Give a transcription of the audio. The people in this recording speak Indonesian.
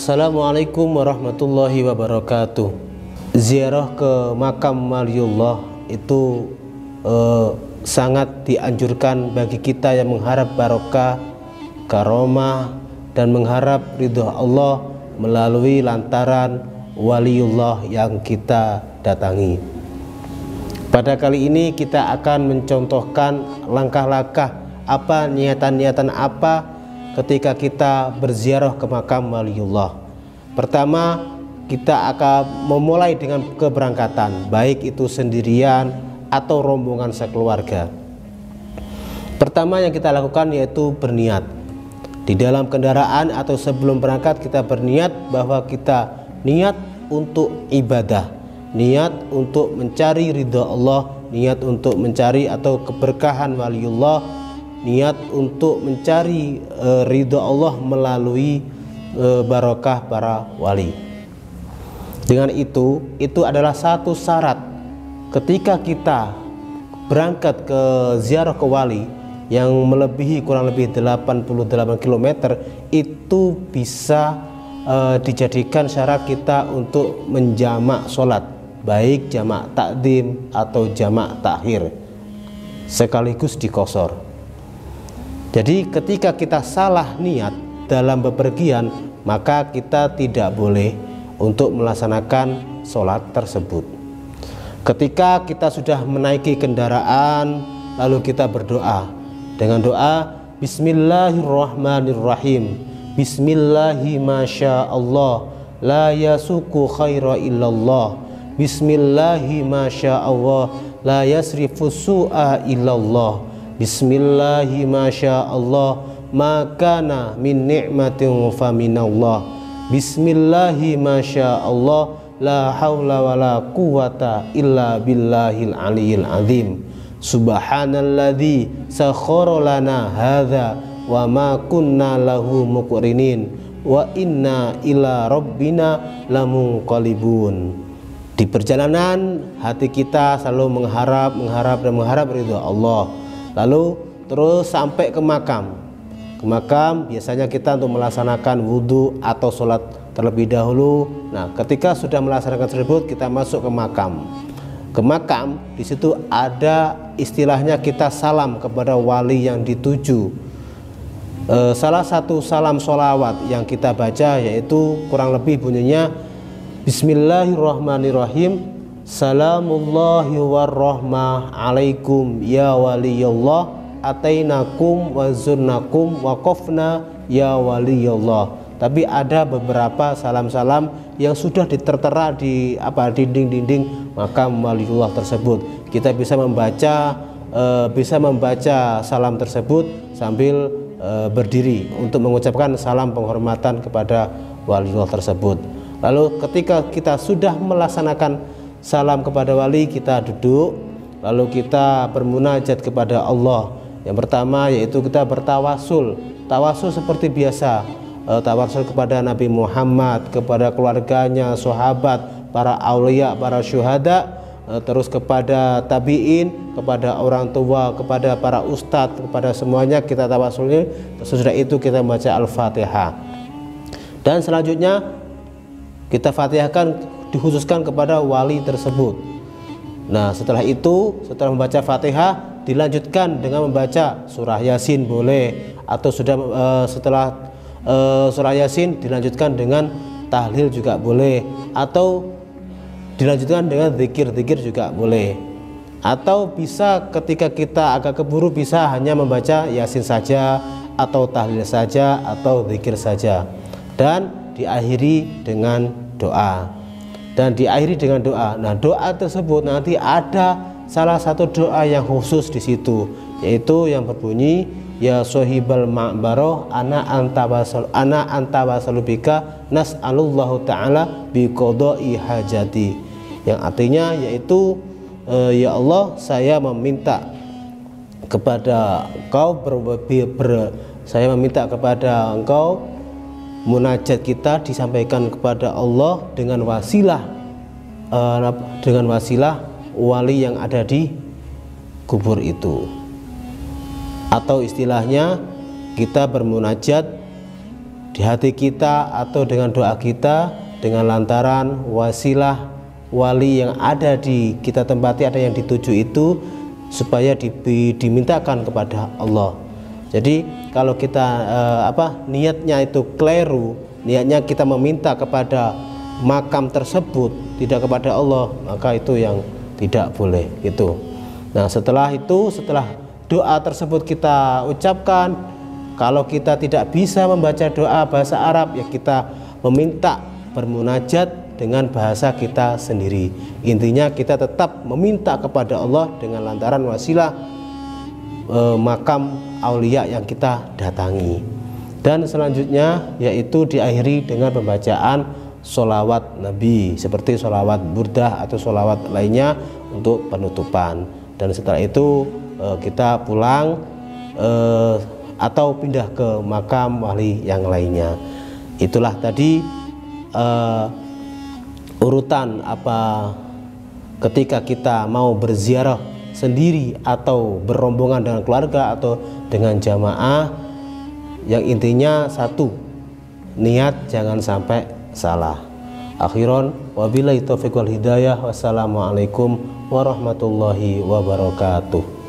Assalamualaikum warahmatullahi wabarakatuh. Ziarah ke makam waliullah itu sangat dianjurkan bagi kita yang mengharap barokah, karomah, dan mengharap ridho Allah melalui lantaran waliullah yang kita datangi. Pada kali ini kita akan mencontohkan langkah-langkah apa, niatan-niatan apa ketika kita berziarah ke makam waliullah. Pertama, kita akan memulai dengan keberangkatan, baik itu sendirian atau rombongan sekeluarga. Pertama yang kita lakukan yaitu berniat. Di dalam kendaraan atau sebelum berangkat kita berniat bahwa kita niat untuk ibadah, niat untuk mencari ridha Allah, niat untuk mencari atau keberkahan waliullah, niat untuk mencari ridho Allah melalui barokah para wali. Dengan itu adalah satu syarat ketika kita berangkat ke ziarah ke wali yang melebihi kurang lebih 88 km, itu bisa dijadikan syarat kita untuk menjamak sholat, baik jamak takdim atau jamak takhir, sekaligus dikosor. Jadi ketika kita salah niat dalam bepergian, maka kita tidak boleh untuk melaksanakan sholat tersebut. Ketika kita sudah menaiki kendaraan, lalu kita berdoa dengan doa Bismillahirrahmanirrahim. Bismillahi masyaallah, la yasuku khaira illallah. Bismillahi masyaallah, la yasrifu su'a illallah. Bismillahi masyaallah, makana min ni'matin fa minallah. Bismillahi masyaallah, la haula wala quwata illa billahil aliyil azim. Subhanalladzi sakhkhara lana hadza wa ma kunna lahu muqrinin wa inna ila rabbina lamunqalibun. Di perjalanan hati kita selalu mengharap ridha Allah. Lalu terus sampai ke makam. Ke makam biasanya kita untuk melaksanakan wudhu atau sholat terlebih dahulu. Nah, ketika sudah melaksanakan tersebut, kita masuk ke makam. Ke makam, di situ ada istilahnya kita salam kepada wali yang dituju. Salah satu salam sholawat yang kita baca yaitu kurang lebih bunyinya Bismillahirrahmanirrahim. Salamullahi warahmah alaikum ya waliyullah, atainakum wa zurnakum wa qafna ya waliyullah. Tapi ada beberapa salam-salam yang sudah ditertera di dinding-dinding makam waliullah tersebut. Kita bisa membaca salam tersebut sambil berdiri untuk mengucapkan salam penghormatan kepada waliullah tersebut. Lalu ketika kita sudah melaksanakan salam kepada wali, kita duduk, lalu kita bermunajat kepada Allah. Yang pertama yaitu kita bertawasul. Tawasul seperti biasa, tawasul kepada Nabi Muhammad, kepada keluarganya, sahabat, para aulia, para syuhada, terus kepada tabi'in, kepada orang tua, kepada para ustadz, kepada semuanya kita tawasulnya. Sesudah itu kita membaca Al-Fatihah. Dan selanjutnya kita fatihahkan, dikhususkan kepada wali tersebut. Nah, setelah itu, setelah membaca Fatihah, dilanjutkan dengan membaca surah Yasin boleh, atau setelah surah Yasin dilanjutkan dengan tahlil juga boleh, atau dilanjutkan dengan zikir-zikir juga boleh. Atau bisa ketika kita agak keburu bisa hanya membaca Yasin saja, atau tahlil saja, atau zikir saja, dan diakhiri dengan doa. Nah, doa tersebut nanti ada salah satu doa yang khusus di situ, yaitu yang berbunyi ya sohibal ma'baroh ana anta wasalubika nas'alullahu ta'ala biqodoi hajati, yang artinya yaitu ya Allah, saya meminta kepada engkau munajat kita disampaikan kepada Allah dengan wasilah wali yang ada di kubur itu. Atau istilahnya kita bermunajat di hati kita atau dengan doa kita, dengan lantaran wasilah wali yang ada di kita tempati, ada yang dituju itu, supaya dimintakan kepada Allah. Jadi kalau kita niatnya itu keliru, niatnya kita meminta kepada makam tersebut, tidak kepada Allah, maka itu yang tidak boleh gitu. Nah, setelah itu, setelah doa tersebut kita ucapkan, kalau kita tidak bisa membaca doa bahasa Arab, ya kita meminta bermunajat dengan bahasa kita sendiri. Intinya kita tetap meminta kepada Allah dengan lantaran wasilah makam aulia yang kita datangi. Dan selanjutnya yaitu diakhiri dengan pembacaan sholawat Nabi, seperti sholawat burdah atau sholawat lainnya untuk penutupan. Dan setelah itu kita pulang atau pindah ke makam wali yang lainnya. Itulah tadi urutan ketika kita mau berziarah sendiri atau berombongan dengan keluarga atau dengan jamaah, yang intinya satu, niat jangan sampai salah. Akhiron wabillahi taufiq wal hidayah. Wassalamualaikum warahmatullahi wabarakatuh.